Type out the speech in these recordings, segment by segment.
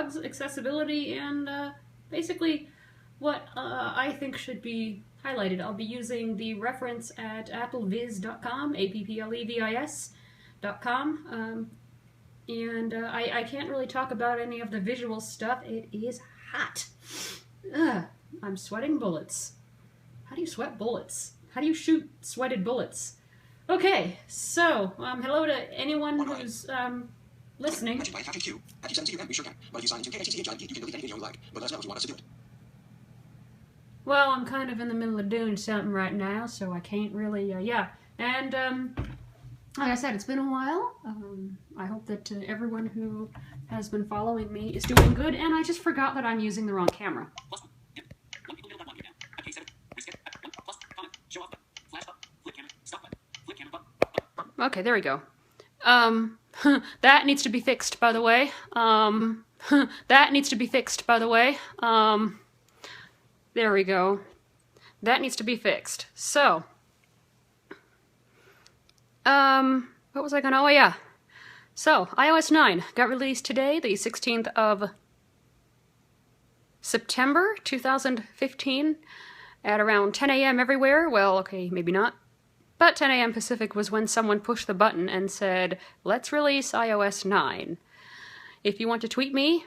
bugs, accessibility, and basically what I think should be highlighted. I'll be using the reference at applevis.com, applevis.com, and I can't really talk about any of the visual stuff. It is hot. Ugh, I'm sweating bullets. How do you sweat bullets? How do you shoot sweated bullets? Okay, so hello to anyone who's listening. Well, I'm kind of in the middle of doing something right now, so I can't really, yeah. And like I said, it's been a while. I hope that everyone who has been following me is doing good, and I just forgot that I'm using the wrong camera. Okay, there we go. That needs to be fixed, by the way. That needs to be fixed, by the way. There we go. That needs to be fixed. So, what was I gonna, oh yeah. So, iOS 9 got released today, the 16th of September 2015, at around 10 a.m. everywhere. Well, okay, maybe not. But 10 a.m. Pacific was when someone pushed the button and said, let's release iOS 9. If you want to tweet me,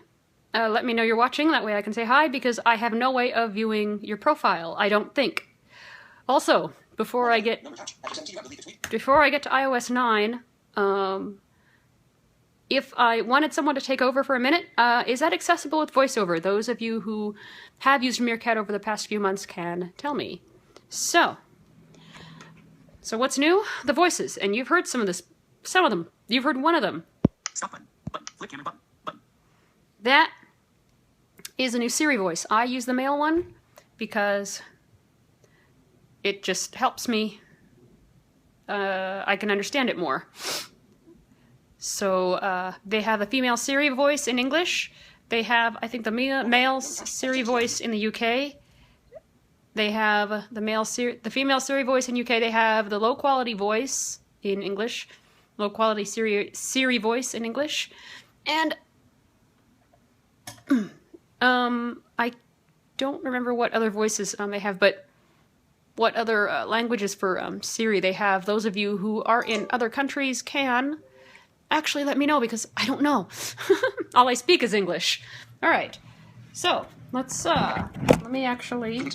let me know you're watching, that way I can say hi, because I have no way of viewing your profile, I don't think. Also, before I get to iOS 9, if I wanted someone to take over for a minute, is that accessible with VoiceOver? Those of you who have used Meerkat over the past few months can tell me. So what's new? The voices, and you've heard some of them. You've heard one of them. Stop button, flip camera button. That is a new Siri voice. I use the male one because it just helps me. I can understand it more. So they have a female Siri voice in English. They have, I think, the male Siri voice in the UK. They have the female Siri voice in UK. They have the low quality voice in English, low quality Siri voice in English, and I don't remember what other voices they have, but what other languages for Siri they have. Those of you who are in other countries can actually let me know, because I don't know. All I speak is English. All right, so let's let me actually.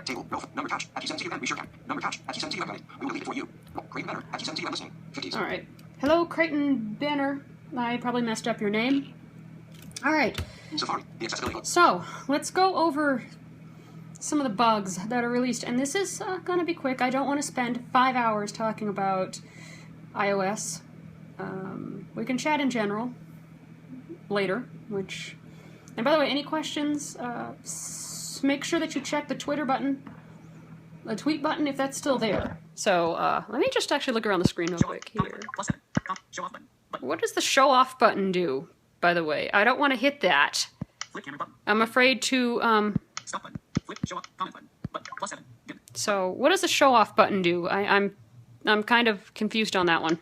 Table, number touch, at 17 we sure can. Number touch, at 17 we will leave it for you. Creighton Banner, at 17 listening. 50s. All right. Hello, Creighton Banner. I probably messed up your name. All right. Safari, the accessibility. So, let's go over some of the bugs that are released, and this is going to be quick. I don't want to spend 5 hours talking about iOS. We can chat in general later, and by the way, any questions, make sure that you check the Twitter button, the tweet button, if that's still there. So, let me just actually look around the screen real quick here. What does the show off button do, by the way? I don't want to hit that. I'm afraid to, So, what does the show off button do? I'm kind of confused on that one.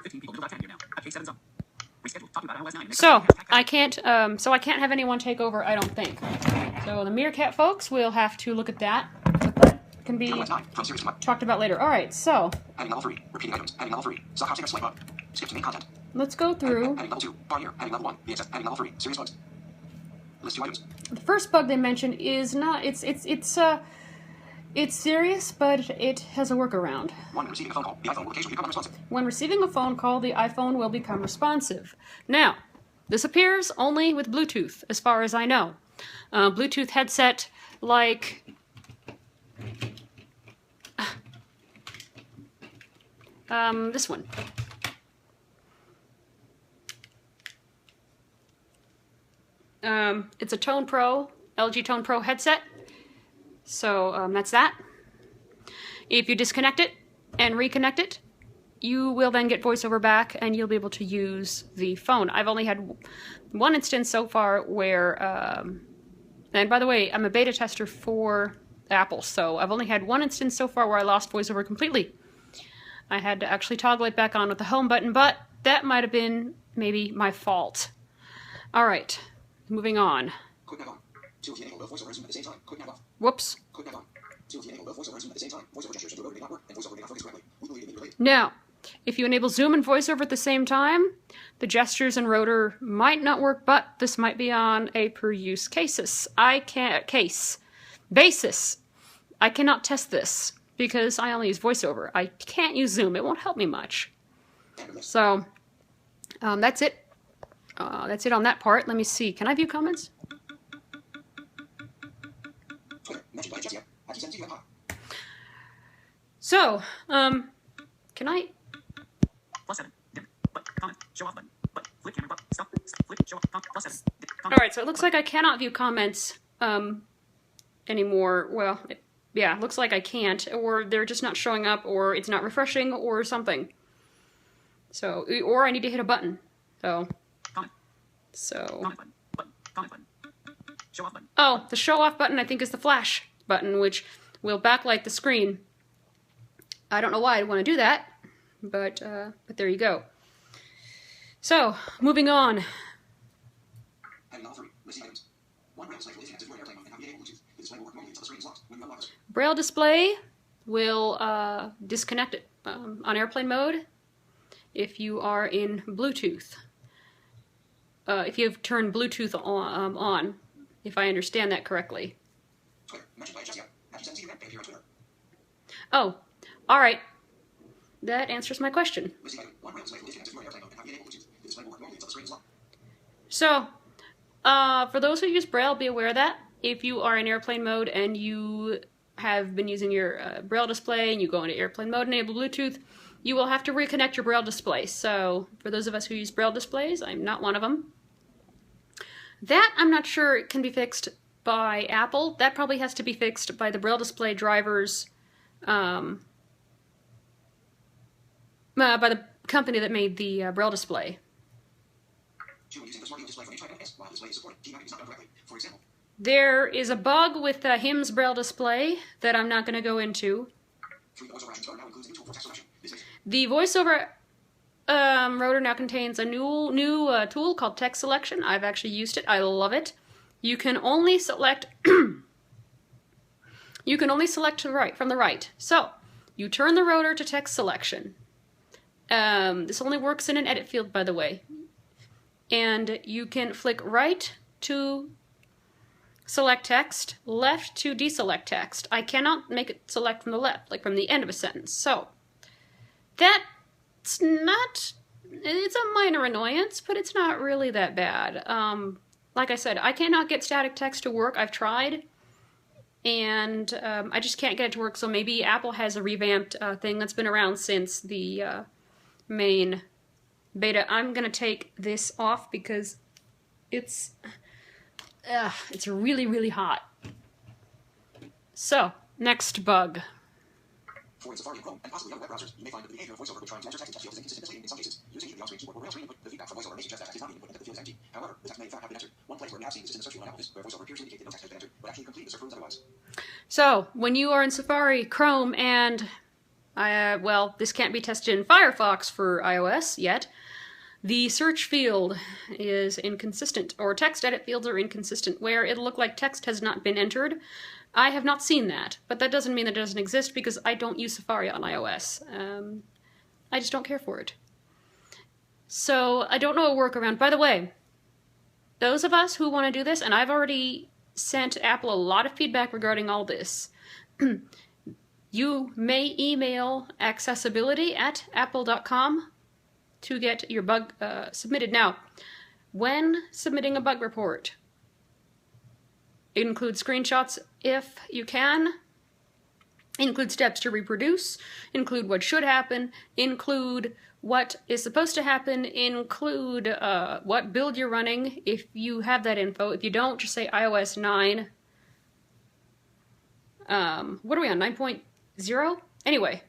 So, I can't have anyone take over, I don't think. So the Meerkat folks will have to look at that. But that can be talked about later. Alright, so adding level 3, repeating items, adding level 3, soft housing or swipe up, skip to main content. Let's go through. Adding level 2, bar here, adding level 1, VXS, adding level 3, serious bugs. List 2 items. The first bug they mentioned is not, it's serious, but it has a workaround. When receiving a phone call, the iPhone will occasionally become unresponsive. When receiving a phone call, the iPhone will become responsive. Now, this appears only with Bluetooth, as far as I know. Bluetooth headset like this one. It's a Tone Pro, LG Tone Pro headset. So that's that. If you disconnect it and reconnect it, you will then get VoiceOver back and you'll be able to use the phone. I've only had one instance so far where And by the way, I'm a beta tester for Apple, so I've only had one instance so far where I lost VoiceOver completely. I had to actually toggle it back on with the home button, but that might have been maybe my fault. All right, moving on. Quick nav on. Two of the enable VoiceOver and Zoom at the same time. Quick nav off. Whoops. Quick nav on. Two of the enable VoiceOver and Zoom at the same time. VoiceOver gestures to the rotor may not work, and VoiceOver may not focus correctly. We believe it may be related. Now, if you enable Zoom and VoiceOver at the same time, the gestures and rotor might not work, but this might be on a per-use basis. I cannot test this because I only use VoiceOver. I can't use Zoom. It won't help me much. So, that's it. That's it on that part. Let me see. Can I view comments? So, can I? Alright, so it looks like I cannot view comments anymore. Well, yeah, looks like I can't, or they're just not showing up, or it's not refreshing, or something. So, or I need to hit a button. Oh, the show off button I think is the flash button, which will backlight the screen. I don't know why I'd want to do that, but there you go. So, moving on. Braille display will disconnect it on airplane mode if you are in Bluetooth. If you've turned Bluetooth on, if I understand that correctly. Oh, alright. That answers my question. So, for those who use Braille, be aware that if you are in airplane mode and you have been using your Braille display and you go into airplane mode and enable Bluetooth, you will have to reconnect your Braille display. So, for those of us who use Braille displays, I'm not one of them. That, I'm not sure it can be fixed by Apple. That probably has to be fixed by the Braille display drivers, by the company that made the Braille display. There is a bug with HIM's Braille display that I'm not going to go into. The VoiceOver rotor now contains a new tool called text selection. I've actually used it. I love it. You can only select from the right. So you turn the rotor to text selection. This only works in an edit field, by the way. And you can flick right to select text, left to deselect text. I cannot make it select from the left, like from the end of a sentence. So that's not, it's a minor annoyance, but it's not really that bad. Like I said, I cannot get static text to work. I've tried, and I just can't get it to work. So maybe Apple has a revamped thing that's been around since the main beta. I'm gonna take this off because it's really, really hot. So, next bug. For Safari and Chrome, and possibly other web browsers, you may find that the behavior of VoiceOver when trying to enter text into fields is inconsistent in some cases. Using the on-screen keyboard or Braille screen input, the feedback from VoiceOver may suggest that text is not being input and that the field is empty. However, the text may in fact have been entered. One place where we have seen this is in the search field on Apple, where VoiceOver appears to indicate that no text has been entered, but actually complete the search proves otherwise. So, when you are in Safari, Chrome, and well, this can't be tested in Firefox for iOS yet, the search field is inconsistent, or text edit fields are inconsistent, where it'll look like text has not been entered. I have not seen that, but that doesn't mean that it doesn't exist because I don't use Safari on iOS. I just don't care for it. So I don't know a workaround. By the way, those of us who want to do this, and I've already sent Apple a lot of feedback regarding all this, you may email accessibility@apple.com to get your bug submitted. Now, when submitting a bug report, include screenshots if you can, include steps to reproduce, include what should happen, include what is supposed to happen, include what build you're running if you have that info. If you don't, just say iOS 9. What are we on, 9.0? Anyway,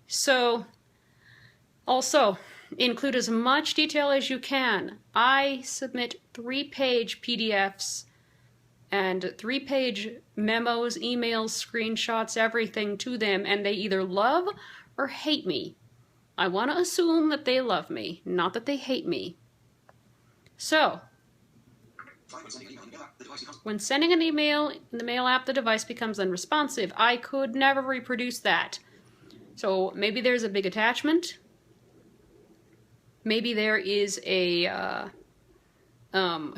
so also include as much detail as you can. I submit 3-page PDFs and 3-page memos, emails, screenshots, everything to them, and they either love or hate me. I want to assume that they love me, not that they hate me. So, when sending an email in the mail app, the device becomes unresponsive. I could never reproduce that. So maybe there's a big attachment. Maybe there is a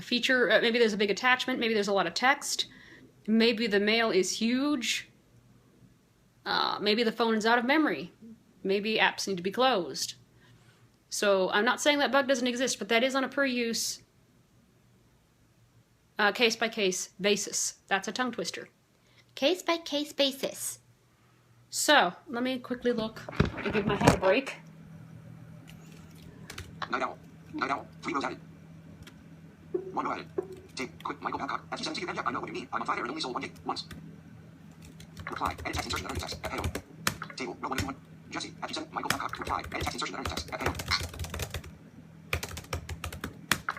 feature, maybe there's a big attachment, maybe there's a lot of text, maybe the mail is huge, maybe the phone is out of memory, maybe apps need to be closed. So I'm not saying that bug doesn't exist, but that is on a per-use, case-by-case basis. That's a tongue twister. Case-by-case basis. So, let me quickly look and give my head a break. Night owl. Night owl. 3 rows added. 1 row added. Take. Quick. Michael Babcock. Have you sent to you yet? I know what you mean. I'm on 5 air and only sold 1 gig. Once. Reply. Edit text insertion. Another text. At payroll. Table. Row 121. Jesse. Have you sent Michael Babcock? Reply. Edit text insertion. Another text. At payroll.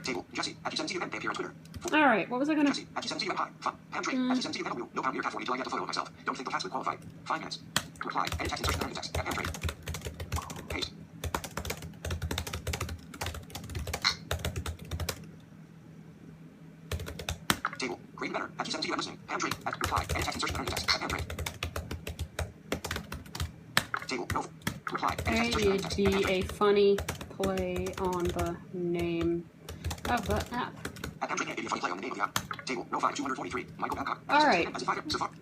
Table. Jesse. Have you sent to you and pay appear on Twitter. Alright, what was I gonna... Jesse. Have you sent to you and hi. Fun. Ham trade. Have you sent to you and no pound beer cat for me till I get the photo of myself. Don't think the cats would qualify. 5 minutes. Reply. Edit text insertion. Another text. At ham trade. Paste. Table. Great better. Have you sent to you and listening. Ham trade. Reply. Edit text insertion. Another text. At ham trade. Table. No. Reply. Edit text insertion. It'd be a funny play on the name of the app. At ham trade. It'd be a funny play on the name of the app. Table. No 5243. Michael Babcock. Alright. So far.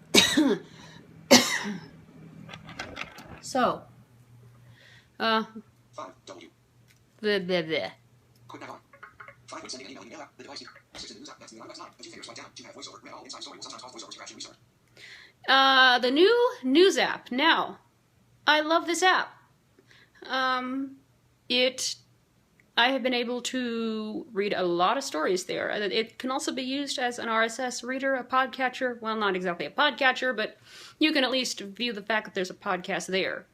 So. 5. W. Bleh. Quick back on. 5. When sending an email app, the device assistant news app. That's the iOS 9. 2 fingers swipe down to have VoiceOver. Read all inside story will sometimes cause VoiceOver to crash and restart. The new news app. Now, I love this app. I have been able to read a lot of stories there. It can also be used as an RSS reader, a podcatcher. Well, not exactly a podcatcher, but you can at least view the fact that there's a podcast there.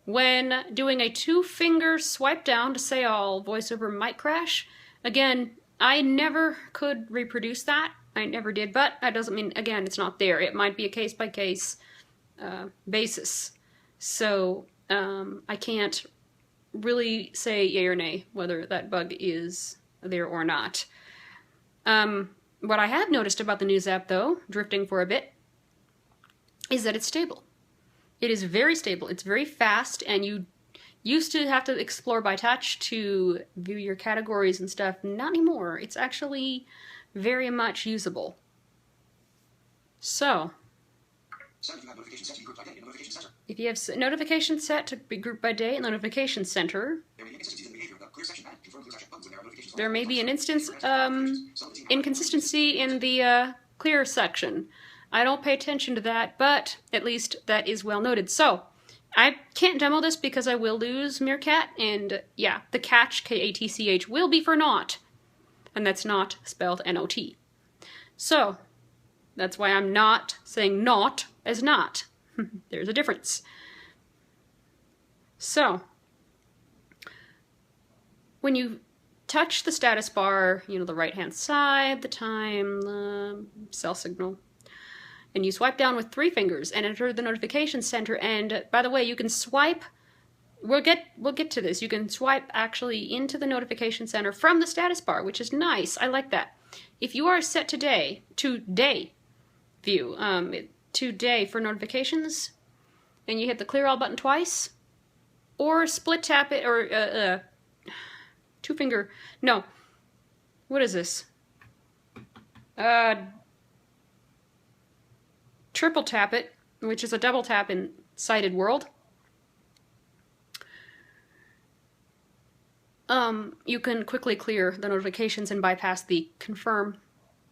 When doing a 2-finger swipe down to say all, VoiceOver might crash. Again, I never could reproduce that. I never did, but that doesn't mean, again, it's not there. It might be a case-by-case basis. So I can't really say yay or nay whether that bug is there or not. What I have noticed about the news app, though, drifting for a bit, is that it's stable. It is very stable. It's very fast, and you used to have to explore by touch to view your categories and stuff. Not anymore. It's actually very much usable. So, if you have notifications set to be grouped by day in the notification center, there may be an instance inconsistency in the clear section. I don't pay attention to that, but at least that is well noted. So, I can't demo this because I will lose Meerkat, and yeah, the catch, K-A-T-C-H, will be for not, and that's not spelled N-O-T. So, that's why I'm not saying not as not. There's a difference. So, when you touch the status bar, you know, the right-hand side, the time, the cell signal, and you swipe down with 3 fingers and enter the notification center, and by the way, you can swipe, we'll get to this, you can swipe actually into the notification center from the status bar, which is nice. I like that. If you are set to day view, to day for notifications, and you hit the clear all button twice, or split tap it, or 2-finger, no, what is this? Triple tap it, which is a double tap in sighted world. You can quickly clear the notifications and bypass the confirm,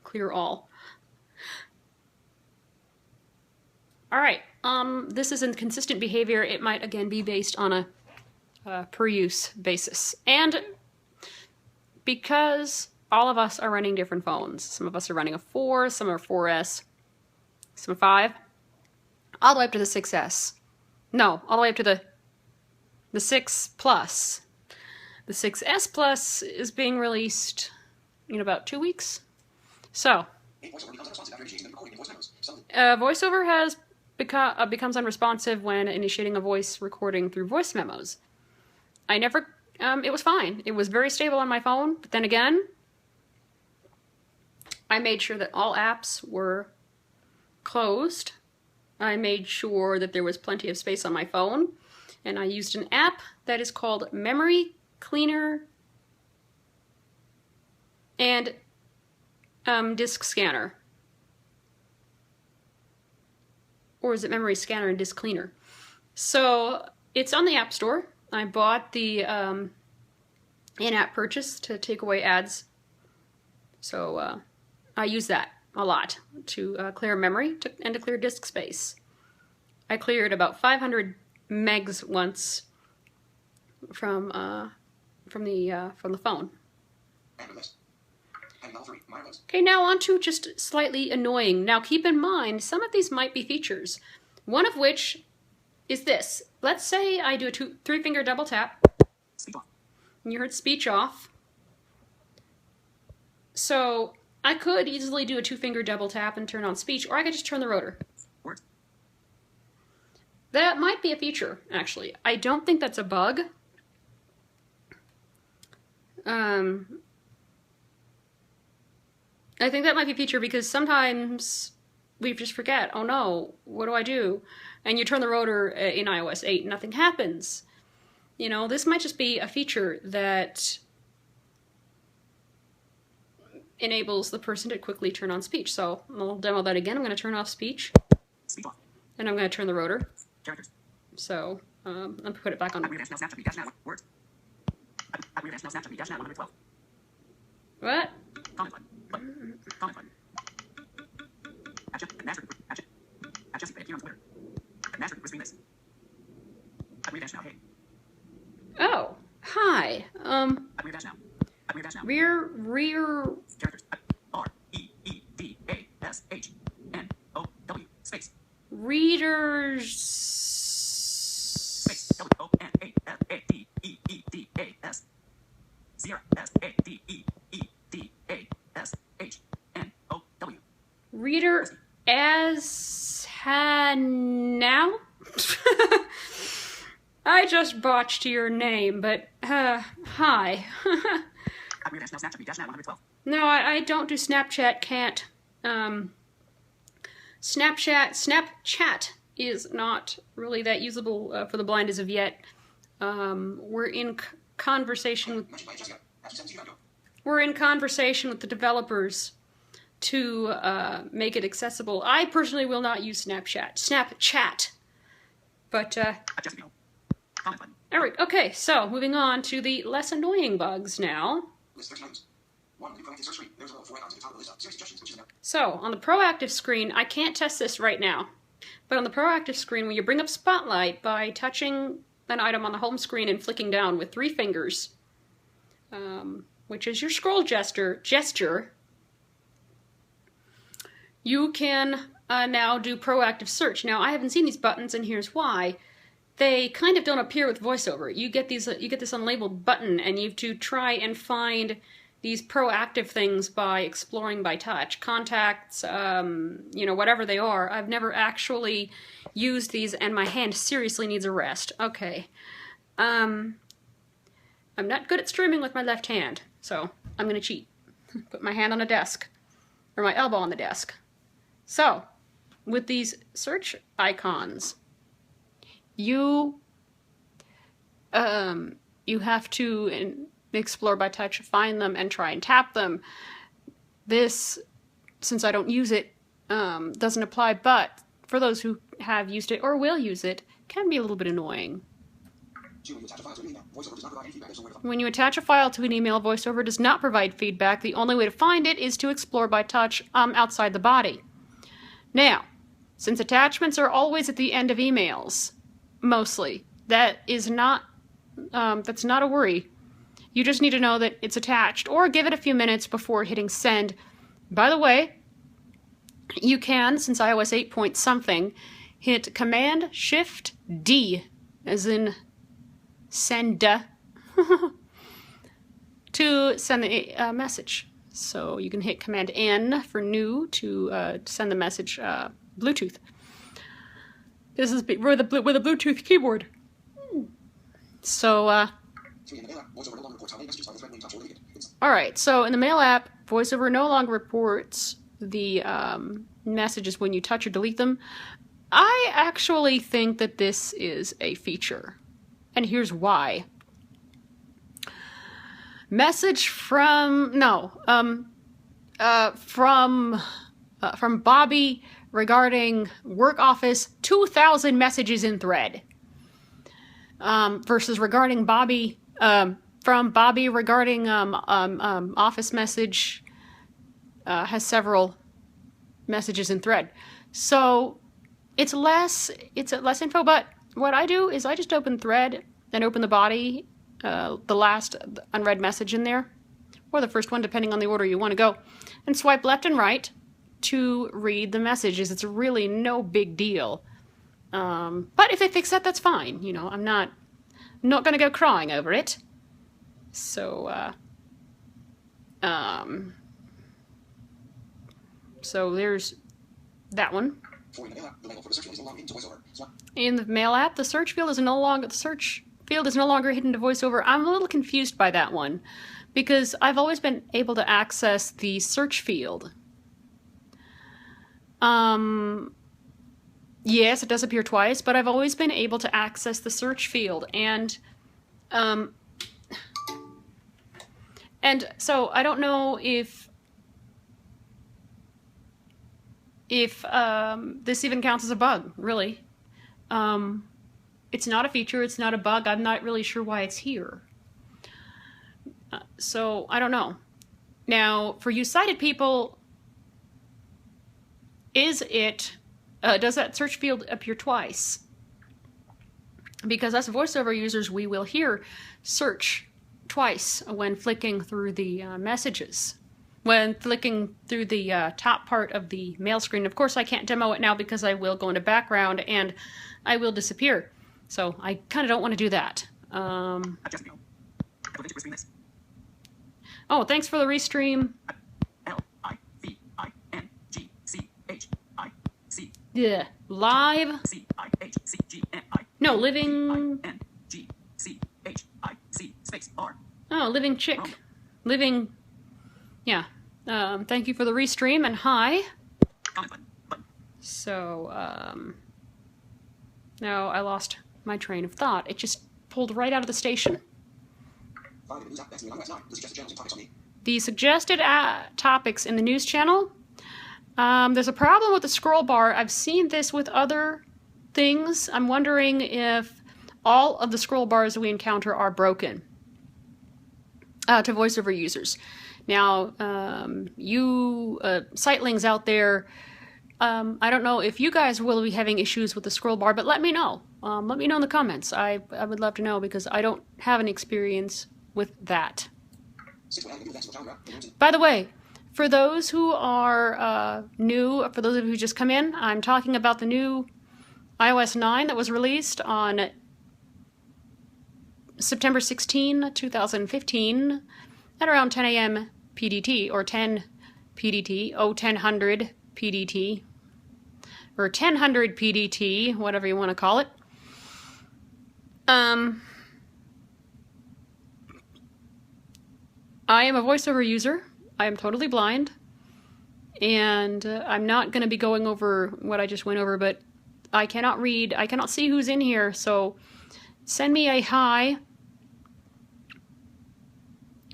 clear all. Alright, this is inconsistent behavior. It might again be based on a per-use basis. And because all of us are running different phones, some of us are running a 4, some are 4S, some 5, all the way up to the 6S. No, all the way up to the 6 Plus. The 6S Plus is being released in about 2 weeks. So, A VoiceOver becomes unresponsive after initiating the recording in voice memos. VoiceOver has becomes unresponsive when initiating a voice recording through voice memos. I never, it was fine. It was very stable on my phone, but then again, I made sure that all apps were closed. I made sure that there was plenty of space on my phone, and I used an app that is called Memory Cleaner and Disk Scanner. Or is it Memory Scanner and Disk Cleaner? So it's on the App Store. I bought the in-app purchase to take away ads. So I use that a lot to clear memory and to clear disk space. I cleared about 500 megs once from the phone. Okay, now on to just slightly annoying. Now keep in mind, some of these might be features. One of which is this. Let's say I do a three-finger double tap. And you heard speech off. So I could easily do a two-finger double tap and turn on speech, or I could just turn the rotor. That might be a feature, actually. I don't think that's a bug. I think that might be a feature because sometimes we just forget, oh no, what do I do? And you turn the rotor in iOS 8, nothing happens. You know, this might just be a feature that enables the person to quickly turn on speech. So I'll demo that again. I'm going to turn off speech. And I'm going to turn the rotor. So I'm going to put it back on. What? Oh, hi. Rear. Readers. Reader as now? I just botched your name, but hi. No, I don't do Snapchat, can't. Snapchat is not really that usable for the blind as of yet. We're in conversation with the developers to make it accessible. I personally will not use Snapchat. But all right, okay, so moving on to the less annoying bugs now. So, on the proactive screen, I can't test this right now, but on the proactive screen, when you bring up Spotlight by touching an item on the home screen and flicking down with 3 fingers, which is your scroll gesture, you can now do proactive search. Now, I haven't seen these buttons, and here's why. They kind of don't appear with VoiceOver. You get this unlabeled button, and you have to try and find these proactive things by exploring by touch. Contacts, you know, whatever they are. I've never actually used these, and my hand seriously needs a rest. Okay. I'm not good at streaming with my left hand, so I'm going to cheat. Put my hand on a desk, or my elbow on the desk. So, with these search icons, you have to explore by touch, find them, and try and tap them. This, since I don't use it, doesn't apply, but for those who have used it or will use it, can be a little bit annoying. When you attach a file to an email, VoiceOver does not provide feedback. The only way to find it is to explore by touch outside the body. Now, since attachments are always at the end of emails, mostly, that's not a worry. You just need to know that it's attached, or give it a few minutes before hitting send. By the way, you can, since iOS 8 point something, hit Command-Shift-D, as in send, to send the message. So you can hit Command N for new to send the message Bluetooth. This is with a Bluetooth keyboard. So, alright, so in the Mail app, VoiceOver no longer reports the messages when you touch or delete them. I actually think that this is a feature, and here's why. Message from Bobby regarding work office, 2,000 messages in thread. Versus regarding Bobby, from Bobby regarding office message, has several messages in thread. So it's less info, but what I do is I just open thread and open the body, the last unread message in there, or the first one, depending on the order you want to go, and swipe left and right to read the messages. It's really no big deal. But if they fix that, that's fine. You know, I'm not going to go crying over it. So, so there's that one. In the Mail app, the search field is no longer hidden to VoiceOver. I'm a little confused by that one because I've always been able to access the search field. Yes, it does appear twice, but I've always been able to access the search field, and so I don't know if this even counts as a bug, really. It's not a feature, it's not a bug, I'm not really sure why it's here. So, I don't know. Now, for you sighted people, does that search field appear twice? Because us VoiceOver users, we will hear search twice when flicking through the messages. When flicking through the top part of the mail screen. Of course, I can't demo it now because I will go into background and I will disappear. So I kind of don't want to do that. Oh, thanks for the restream. Yeah, live. No, living. Oh, living chick. Living. Yeah. Thank you for the restream and hi. So, now I lost my train of thought. It just pulled right out of the station. The suggested topics in the news channel. There's a problem with the scroll bar. I've seen this with other things. I'm wondering if all of the scroll bars we encounter are broken to VoiceOver users. Now, you sightlings out there, I don't know if you guys will be having issues with the scroll bar, but let me know. Let me know in the comments. I would love to know because I don't have an experience with that. By the way, for those who are new, for those of you who just come in, I'm talking about the new iOS 9 that was released on September 16, 2015 at around 10 a.m. PDT, or 10 PDT, 1000 PDT, or 1000 PDT, whatever you want to call it. I am a VoiceOver user. I am totally blind, and I'm not going to be going over what I just went over, but I cannot read, I cannot see who's in here, so send me a hi,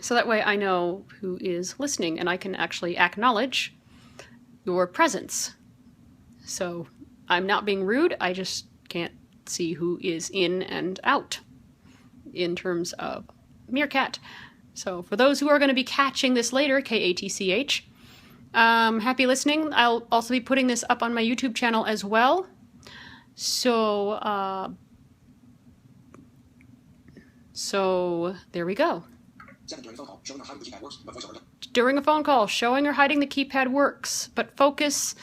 so that way I know who is listening, and I can actually acknowledge your presence. So I'm not being rude, I just can't see who is in and out in terms of Meerkat. So for those who are going to be catching this later, KATCH, happy listening. I'll also be putting this up on my YouTube channel as well. So, so there we go. During a phone call, showing or hiding the keypad works, but focus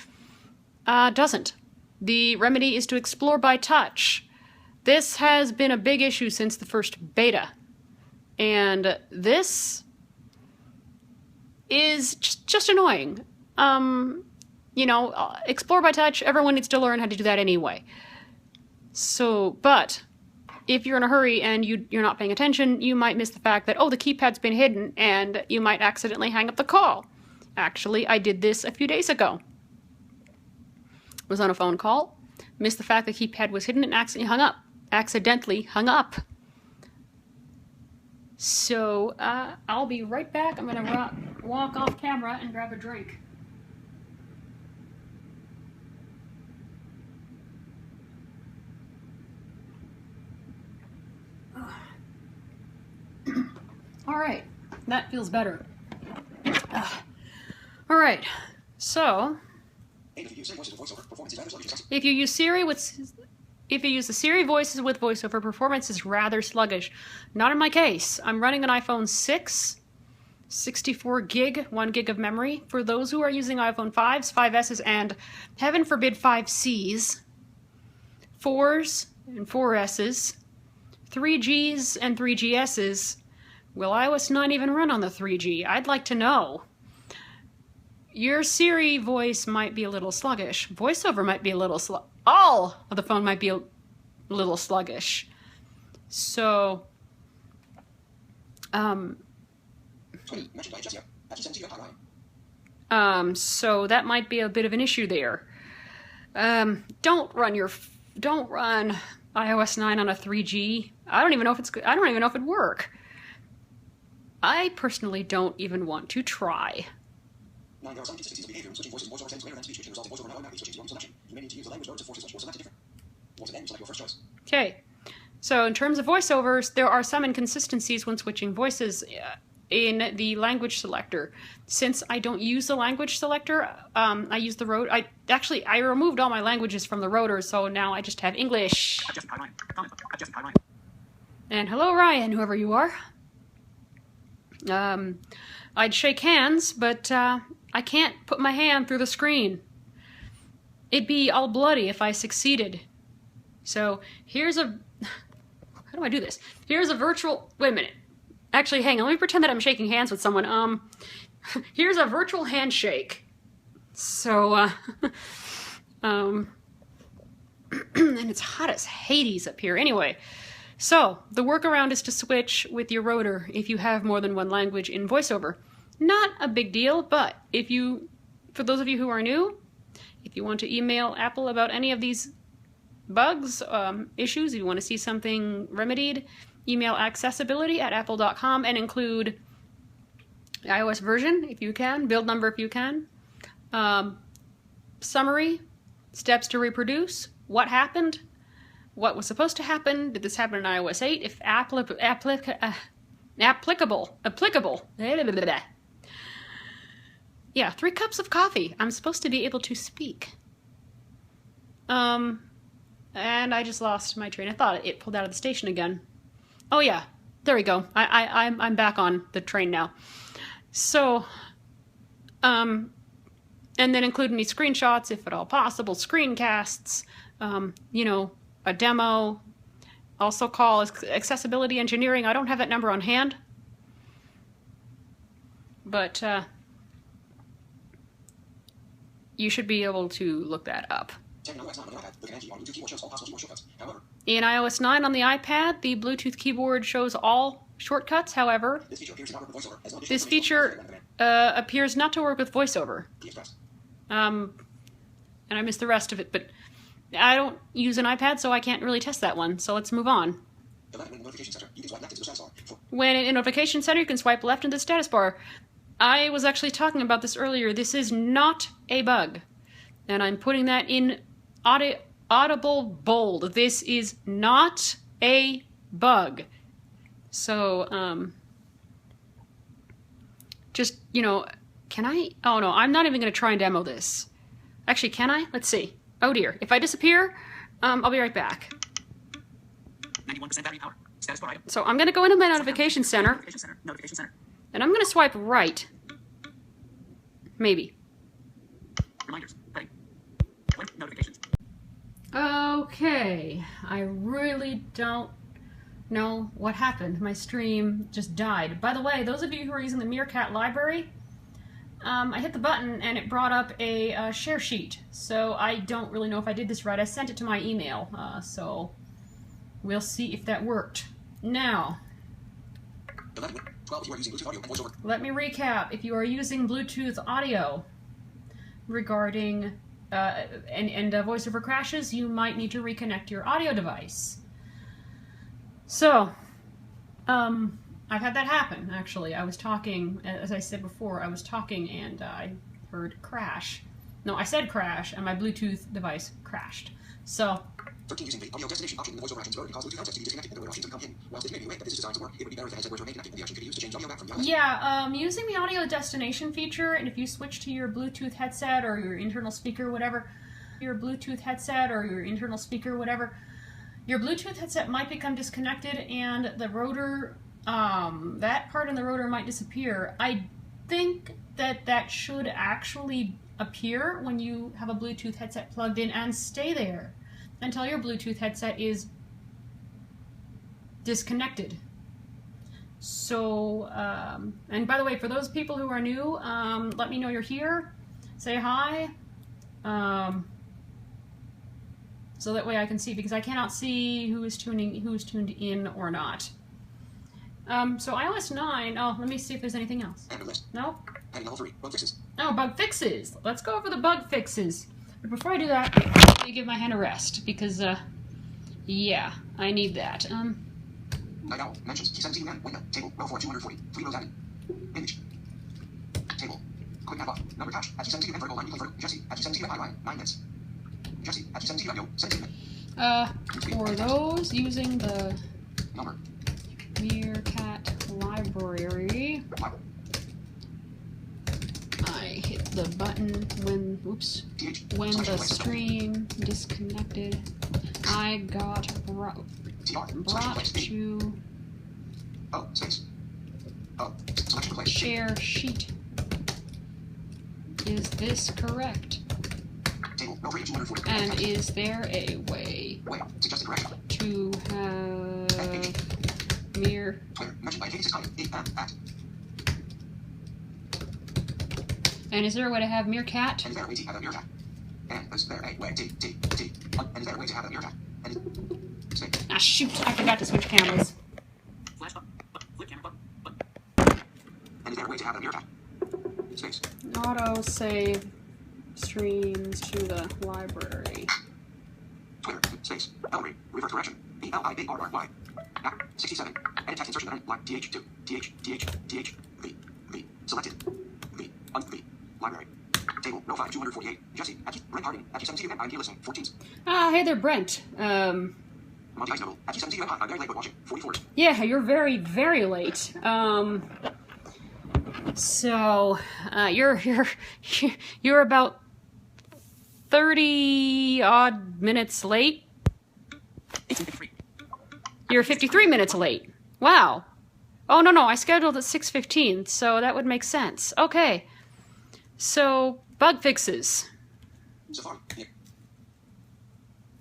doesn't. The remedy is to explore by touch. This has been a big issue since the first beta. And this is just annoying. You know, explore by touch, everyone needs to learn how to do that anyway. So, but if you're in a hurry and you're not paying attention, you might miss the fact that, oh, the keypad's been hidden, and you might accidentally hang up the call. Actually, I did this a few days ago. Was on a phone call, missed the fact the keypad was hidden, and accidentally hung up. So, I'll be right back. I'm gonna walk off camera and grab a drink. All right, that feels better. All right, so if you use the Siri voices with VoiceOver, performance is rather sluggish. Not in my case. I'm running an iPhone 6, 64 gig, 1 gig of memory. For those who are using iPhone 5s, 5Ss, and heaven forbid 5Cs, 4s and 4Ss, 3Gs and 3GSs, will iOS 9 even run on the 3G? I'd like to know. Your Siri voice might be a little sluggish. VoiceOver might be a little all of the phone might be a little sluggish. So, so that might be a bit of an issue there. Don't run iOS 9 on a 3G. I don't even know if it'd work. I personally don't even want to try. Okay, so in terms of voiceovers, there are some inconsistencies when switching voices in the language selector. Since I don't use the language selector, I use the rotor. I removed all my languages from the rotor, so now I just have English. And hello, Ryan, whoever you are. I'd shake hands, but I can't put my hand through the screen. It'd be all bloody if I succeeded. So here's a... How do I do this? Here's a virtual... Wait a minute. Actually, hang on. Let me pretend that I'm shaking hands with someone. Here's a virtual handshake. So, and it's hot as Hades up here. Anyway, so the workaround is to switch with your rotor if you have more than one language in VoiceOver. Not a big deal, but for those of you who are new, if you want to email Apple about any of these bugs, issues, if you want to see something remedied, email accessibility@apple.com and include iOS version if you can, build number if you can, summary, steps to reproduce, what happened, what was supposed to happen, did this happen in iOS 8, if applicable. Yeah, 3 cups of coffee. I'm supposed to be able to speak. And I just lost my train of thought. It pulled out of the station again. Oh yeah, there we go. I'm back on the train now. So, and then include any screenshots, if at all possible, screencasts, you know, a demo. Also call accessibility engineering. I don't have that number on hand, but you should be able to look that up. In iOS 9 on the iPad, the Bluetooth keyboard shows all shortcuts. However, this feature appears not to work with VoiceOver. And I missed the rest of it, but I don't use an iPad, so I can't really test that one. So let's move on. When in Notification Center, you can swipe left in the status bar. I was actually talking about this earlier. This is not a bug. And I'm putting that in audible bold. This is not a bug. So, just, you know, can I? Oh no, I'm not even going to try and demo this. Actually, can I? Let's see. Oh dear. If I disappear, I'll be right back. 91% battery power. Status bar item. So I'm going to go into my Notification Center. Notification center. And I'm going to swipe right. Maybe. Reminders. Play. Notifications. Okay. I really don't know what happened. My stream just died. By the way, those of you who are using the Meerkat library, I hit the button and it brought up a share sheet. So I don't really know if I did this right. I sent it to my email, so we'll see if that worked. Now, 11, 12, if you are using Bluetooth audio and VoiceOver. Let me recap. If you are using Bluetooth audio regarding and VoiceOver crashes, you might need to reconnect your audio device. So, I've had that happen, actually. I was talking, as I said before, I was talking and I heard crash. No, I said crash, and my Bluetooth device crashed. So, 13, using the audio destination option in the VoiceOver actions mode can cause Bluetooth headsets to be disconnected and the options to come in. Whilst it may be aware that this is designed to work, it would be better if the headset were to remain connected, and the option could be used to change audio back from the other. Yeah, using the audio destination feature, and if you switch to your Bluetooth headset or your internal speaker, whatever, your Bluetooth headset might become disconnected and the rotor, that part in the rotor might disappear. I think that should actually appear when you have a Bluetooth headset plugged in and stay there until your Bluetooth headset is disconnected. So, and by the way, for those people who are new, let me know you're here. Say hi. So that way I can see, because I cannot see who is tuned in or not. So iOS 9, oh, let me see if there's anything else. No? Heading level 3, bug fixes. Oh, bug fixes. Let's go over the bug fixes. But before I do that, let me give my hand a rest, because, yeah, I need that. Night Owl, mentions, T17 man, window, table, row 4, 240, 3 rows added. Image. Table. Quick map off. Number patch. At T17 vertical line, replay vertical. Jesse. At T17 IY, 9 minutes. Jesse. At T17 audio, 17 minutes. For those using the Number. Meerkat library, I hit the button when, oops, when the stream disconnected. I got brought to share sheet. Is this correct? And is there a way to have Mir? And is there a way to have Meerkat? And is there a way to have a Meerkat? And is there a way to and is there a way to have a Meerkat? Ah, shoot! I forgot to switch cameras. Flip camera button. And is there a way to have a Meerkat? Space. Auto save streams to the library. Twitter, space, Ellery, revert correction, BLIBRRY, 67, edit text insertion button, like TH2, TH, V, selected, V, library, table, row 5, 248, Jesse, Brent Harding, T17, I'm here listening, 14s. Ah, hey there, Brent. Monty Ice Noble, T17, I'm very late but watching, 44s. Yeah, you're very, very late. So, you're about 30 odd minutes late. You're 53 minutes late. Wow. Oh, no, I scheduled at 6:15, so that would make sense. Okay. So, bug fixes. Safari, here.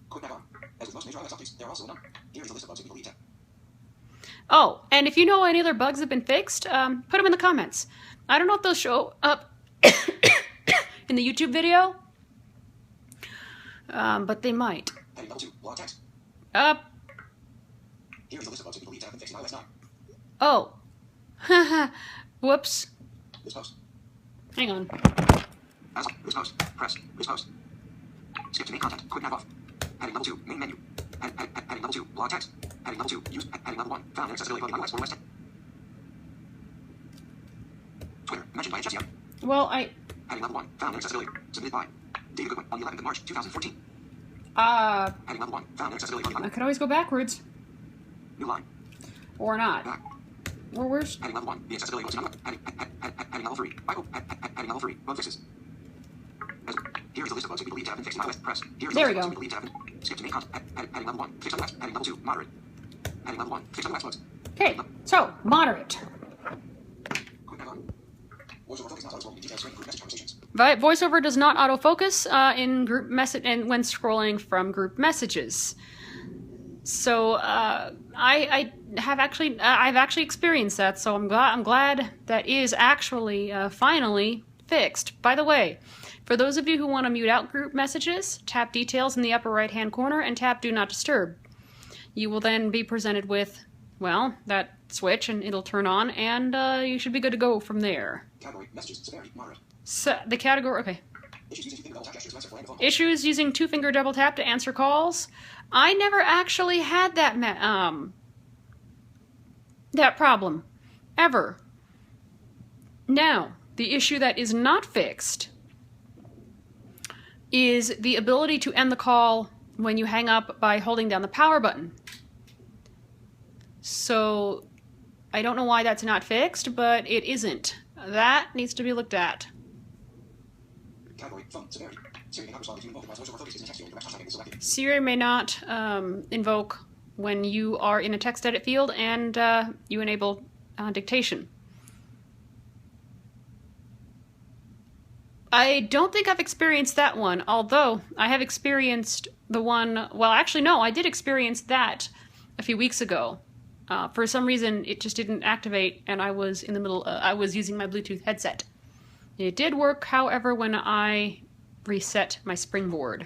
Quick map on. As with most major iOS updates, there are also a number. Here is a list of bugs that we believe have. Oh, and if you know any other bugs that have been fixed, put them in the comments. I don't know if they'll show up in the YouTube video, but they might. Heading level 2, blog text. Here is a list of bugs that we believe have been fixed in iOS 9. Oh. Whoops. This post. Hang on. This post. Press. This post. Skip to main content. Quick map off. Heading level 2, main menu. Heading level 2, blog text. Heading level 2, use. Heading level 1, found accessibility above the iOS or West. Twitter, mentioned by Jesse. Well, Heading level 1, found accessibility. Submitted by David Goodwin on the 11th of March, 2014. Heading level 1, found accessibility above the I could always go backwards. New line. Or not. Back. Or worse. Heading level 1, the accessibility goes to heading level 3. Heading level 3, bug fixes. Here is the list of bugs that we believe to have been fixed in iOS. Press. Here is the list of bugs we believe to have been. Skip to main content. Heading level 1, fixed iOS. Heading level 2, moderate. Heading level 1, fixed iOS bugs. Okay, so, moderate. VoiceOver does not autofocus in group message and when scrolling from group messages. So I've actually experienced that. So I'm glad that is actually finally fixed. By the way, for those of you who want to mute out group messages, tap Details in the upper right-hand corner and tap Do Not Disturb. You will then be presented with, well, that switch, and it'll turn on, and you should be good to go from there. Category, messages, severity, moderate. So, the category, okay. Issues using two-finger double tap Issues using two-finger double tap to gestures to answer answer calls. I never actually had that that problem, ever. Now, the issue that is not fixed is the ability to end the call when you hang up by holding down the power button. So, I don't know why that's not fixed, but it isn't. That needs to be looked at. Category, phone, severity. Siri may not respond if you invoke it while VoiceOver focus is in the text field and the rest typing is selected. Siri may not invoke when you are in a text edit field and you enable dictation. I don't think I've experienced that one, although I have experienced the one, well actually no, I did experience that a few weeks ago. For some reason it just didn't activate and I was in the middle, I was using my Bluetooth headset. It did work, however, when I reset my springboard.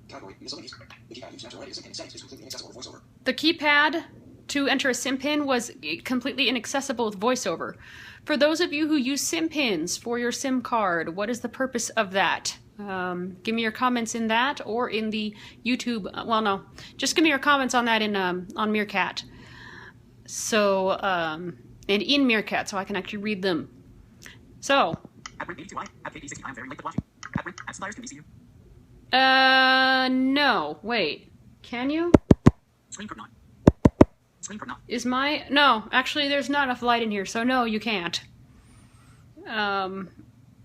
Category, miscellaneous. The keypad used to enter a SIM pin in settings is completely inaccessible with VoiceOver. The keypad to enter a SIM pin was completely inaccessible with VoiceOver. For those of you who use SIM pins for your SIM card, what is the purpose of that? Give me your comments in that or in the YouTube, well no, just give me your comments on that in on Meerkat. So, and in Meerkat so I can actually read them. So, At 82i, at 8060, I'm very late to watching. At Slides, can we see you? No, wait, can you? Screen for 9. Screen for 9. Is my, no, actually there's not enough light in here, so no, you can't.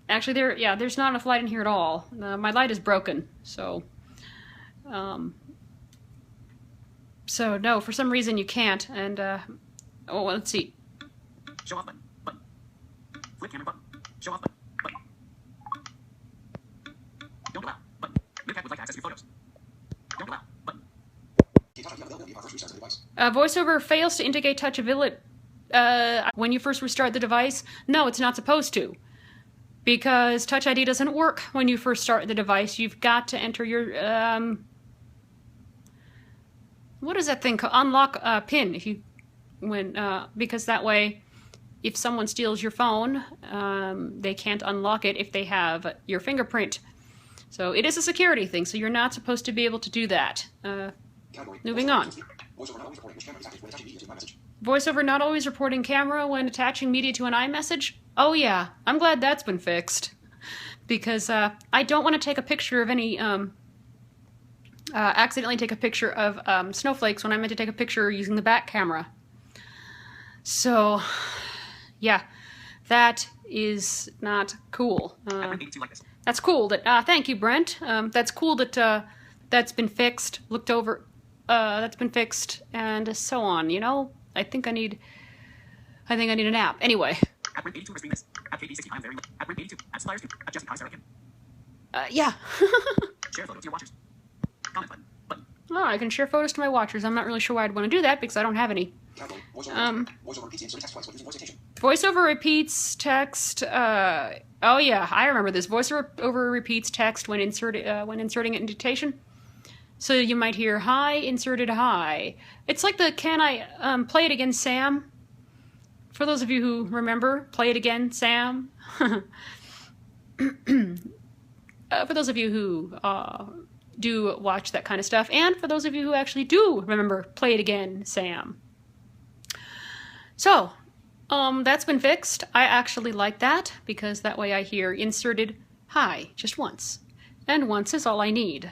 Actually there's not enough light in here at all. My light is broken, so no, for some reason you can't, and, oh, let's see. Show off button. Button. Flip camera button. Show off button. Button. Don't allow. Button. Meerkat would like to access your photos. Don't allow. Button. VoiceOver fails to indicate touchability when you first restart the device. No, it's not supposed to. Because Touch ID doesn't work when you first start the device. You've got to enter your, what is that thing called? Unlock PIN. If you, because that way, if someone steals your phone, they can't unlock it if they have your fingerprint. So it is a security thing, so you're not supposed to be able to do that. Moving on. VoiceOver not always reporting camera when attaching media to an iMessage? Oh yeah, I'm glad that's been fixed. Because I don't want to take a picture of any, accidentally take a picture of snowflakes when I meant to take a picture using the back camera. So, yeah, that is not cool. That's cool that, thank you, Brent. That's cool that that's been fixed, looked over, that's been fixed, and so on, you know? I think I need a nap. Anyway. At 82 for streamers. At 8060, I'm very late. At 82. At Slides 2. At Jesse, hi, Sarah Kim. Yeah. Share photos to your watchers. Comment button. Button. Oh, I can share photos to my watchers. I'm not really sure why I'd want to do that because I don't have any. VoiceOver repeats text. Oh yeah, I remember this. VoiceOver repeats text when inserting it in dictation. So you might hear hi inserted hi. It's like the can I play it again, Sam? For those of you who remember, play it again, Sam. For those of you who do watch that kind of stuff, and for those of you who actually do remember, play it again, Sam. So, that's been fixed. I actually like that, because that way I hear inserted hi just once. And once is all I need.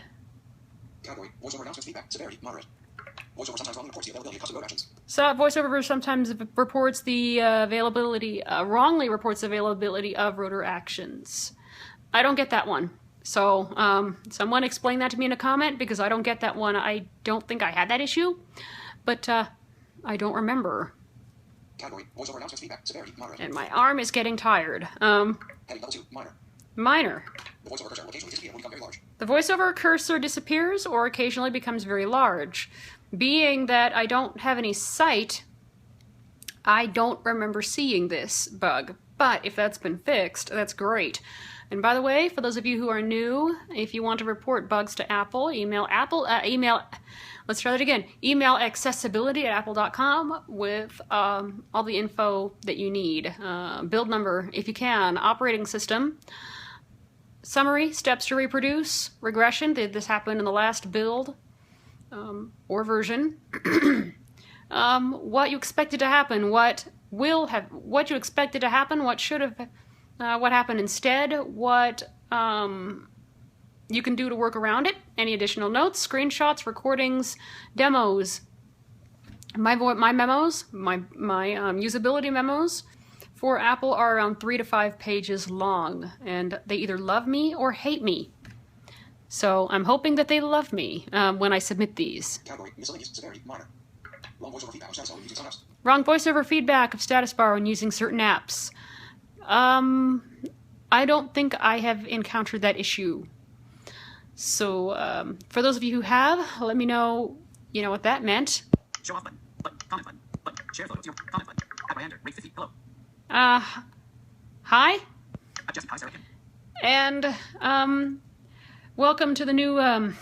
Category, VoiceOver announcements, feedback, severity, moderate. VoiceOver sometimes wrongly reports the availability of custom road actions. So VoiceOver sometimes reports the wrongly reports the availability of rotor actions. I don't get that one. So someone explain that to me in a comment, because I don't get that one. I don't think I had that issue, but I don't remember. Category, VoiceOver announcements, feedback, severity, moderate. And my arm is getting tired. Heading level 2, minor. Minor. The VoiceOver cursor will occasionally disappear or become very large. The VoiceOver cursor disappears or occasionally becomes very large. Being that I don't have any sight, I don't remember seeing this bug. But if that's been fixed, that's great. And by the way, for those of you who are new, if you want to report bugs to Apple, email let's try that again. Email accessibility@apple.com with all the info that you need. Build number, if you can, operating system, summary, steps to reproduce, regression, did this happen in the last build or version, what you expected to happen, what you expected to happen, what should have, what happened instead, what you can do to work around it, any additional notes, screenshots, recordings, demos, my memos, my usability memos for Apple are around 3 to 5 pages long, and they either love me or hate me. So I'm hoping that they love me when I submit these. Category, miscellaneous, severity, minor. Wrong voiceover feedback of status bar when using some apps. Wrong voiceover feedback of status bar when using certain apps. I don't think I have encountered that issue. So for those of you who have, let me know, what that meant. Show off button, comment button, share photos, comment button, add my enter, rate 50, hello. Hi? Jesse, hi, Sarah Kim. And, welcome to the new, or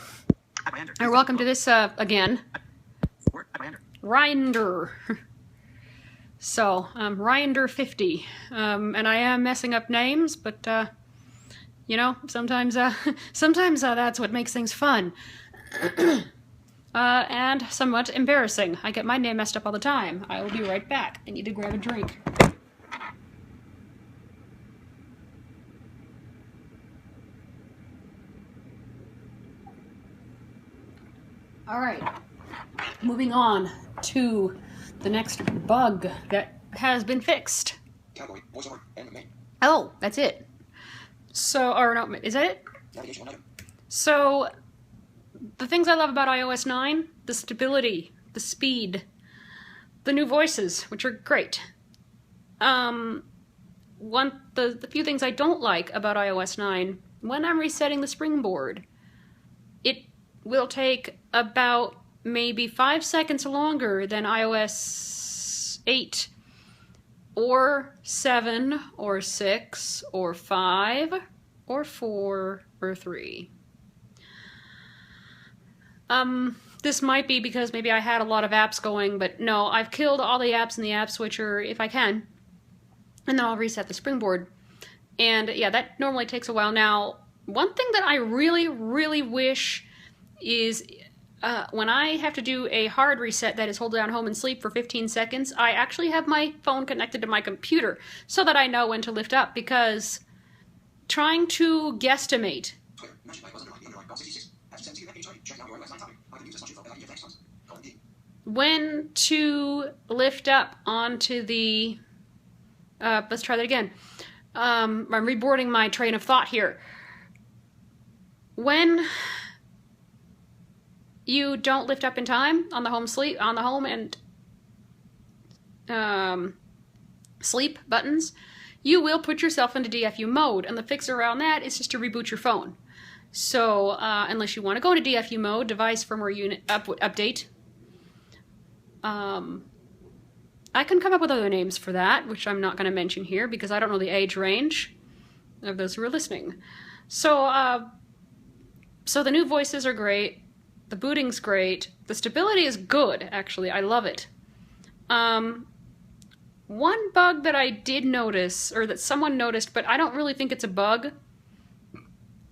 welcome to this, again. Rinder. So, Rinder 50. And I am messing up names, but, sometimes that's what makes things fun. And somewhat embarrassing. I get my name messed up all the time. I will be right back. I need to grab a drink. All right, moving on to the next bug that has been fixed. Category, voiceover, and main. Oh, that's it. So, or no, is that it? Navigation, one item. So, the things I love about iOS 9, the stability, the speed, the new voices, which are great. The few things I don't like about iOS 9, when I'm resetting the springboard, it will take about maybe 5 seconds longer than iOS 8 or 7 or 6 or 5 or 4 or 3. This might be because maybe I had a lot of apps going, but no, I've killed all the apps in the app switcher if I can, and then I'll reset the springboard. And yeah, that normally takes a while. Now, one thing that I really, really wish is when I have to do a hard reset that is hold down home and sleep for 15 seconds, I actually have my phone connected to my computer so that I know when to lift up, because trying to guesstimate when to lift up onto the, let's try that again. I'm reboarding my train of thought here. When you don't lift up in time on the home and sleep buttons, you will put yourself into DFU mode, and the fix around that is just to reboot your phone. So unless you want to go into DFU mode, device firmware unit update, I can come up with other names for that, which I'm not going to mention here because I don't know the age range of those who are listening. So so the new voices are great. The booting's great. The stability is good, actually. I love it. One bug that I did notice, or that someone noticed, but I don't really think it's a bug,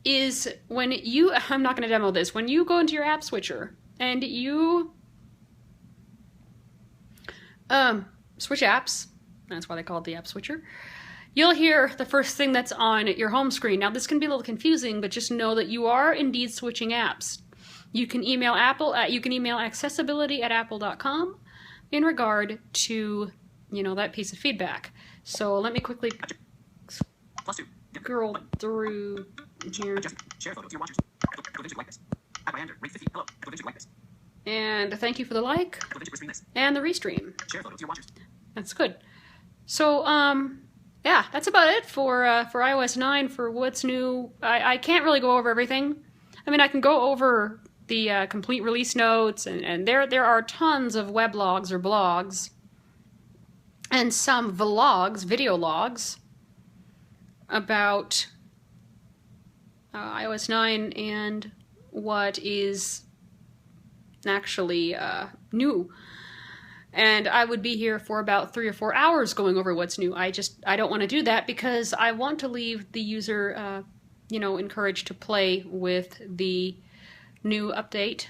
is when you, I'm not going to demo this, when you go into your app switcher and you switch apps, that's why they call it the app switcher, you'll hear the first thing that's on your home screen. Now this can be a little confusing, but just know that you are indeed switching apps. You can email accessibility@apple.com in regard to, that piece of feedback. So let me quickly scroll through here. Share photos to your watchers. Go like this. Add my enter. Rate 50. Hello. Go like this. And thank you for the like and the restream. Share photos to your watchers. That's good. So yeah, that's about it for iOS 9 for what's new. I can't really go over everything. I mean, I can go over the complete release notes, and there are tons of weblogs or blogs, and some vlogs, video logs, about iOS 9 and what is actually new. And I would be here for about 3 or 4 hours going over what's new. I don't want to do that because I want to leave the user, encouraged to play with the new update.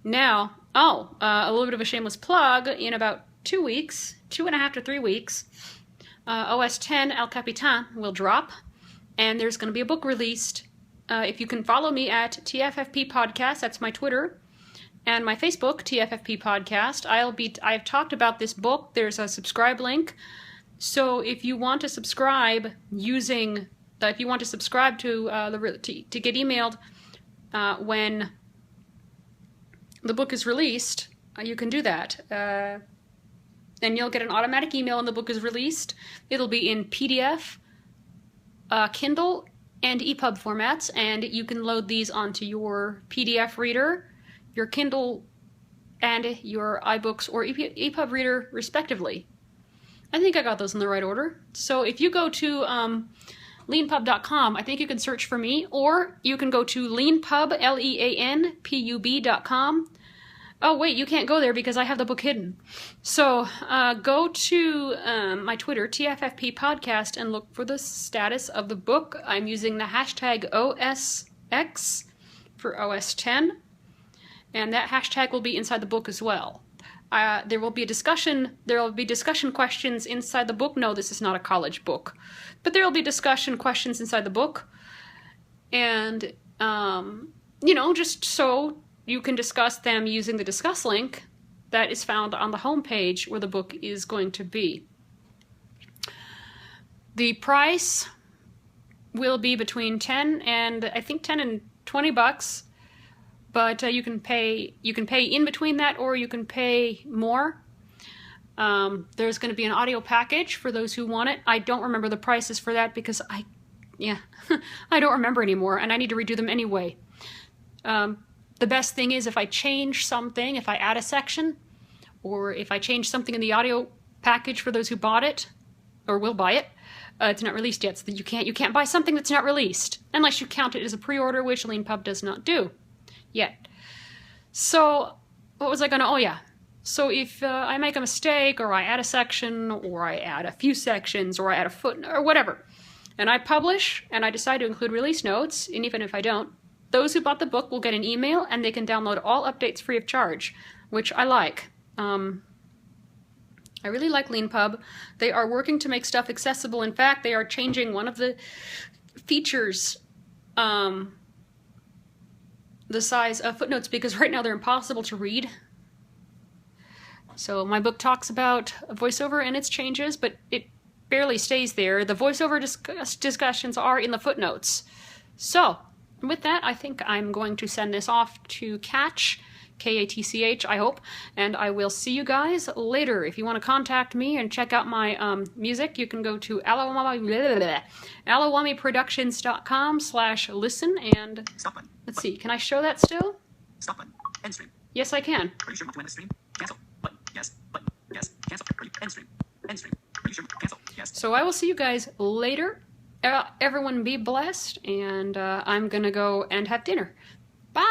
Now, a little bit of a shameless plug, in about 2 weeks, 2.5 to 3 weeks, OS 10 El Capitan will drop, and there's going to be a book released. If you can follow me at TFFP Podcast, that's my Twitter, and my Facebook, TFFP Podcast, I've talked about this book. There's a subscribe link. So if you want to subscribe to get emailed when the book is released, you can do that. And you'll get an automatic email when the book is released. It'll be in PDF, Kindle, and EPUB formats, and you can load these onto your PDF reader, your Kindle, and your iBooks or EPUB reader, respectively. I think I got those in the right order. So if you go to leanpub.com, I think you can search for me, or you can go to leanpub, leanpub.com. Oh, wait, you can't go there because I have the book hidden. So go to my Twitter, TFFP Podcast, and look for the status of the book. I'm using the hashtag OSX for OS 10, and that hashtag will be inside the book as well. There will be discussion questions inside the book. No, this is not a college book. But there will be discussion questions inside the book. And, just so you can discuss them using the discuss link that is found on the homepage where the book is going to be. The price will be between 10 and $20, but you can pay in between that, or you can pay more. There's going to be an audio package for those who want it. I don't remember the prices for that because I don't remember anymore, and I need to redo them anyway. The best thing is if I change something, if I add a section, or if I change something in the audio package for those who bought it, or will buy it. It's not released yet, so you can't buy something that's not released, unless you count it as a pre-order, which LeanPub does not do yet. So, what was I gonna, So if I make a mistake, or I add a section, or I add a few sections, or I add a footnote, or whatever, and I publish, and I decide to include release notes, and even if I don't, those who bought the book will get an email, and they can download all updates free of charge, which I like. I really like LeanPub. They are working to make stuff accessible. In fact, they are changing one of the features, the size of footnotes, because right now they're impossible to read. So my book talks about VoiceOver and its changes, but it barely stays there. The VoiceOver discussions are in the footnotes. So with that, I think I'm going to send this off to Catch, K-A-T-C-H, I hope, and I will see you guys later. If you want to contact me and check out my music, you can go to alawamiproductions.com/listen, and Stop button. Let's see, can I show that still? Stop button. End stream. Yes, I can. Are you sure not to end the stream? Cancel. Button. Yes. Button. Yes. Cancel. End stream. End stream. Are you sure? Cancel. Yes. So I will see you guys later. Everyone be blessed, and I'm gonna go and have dinner.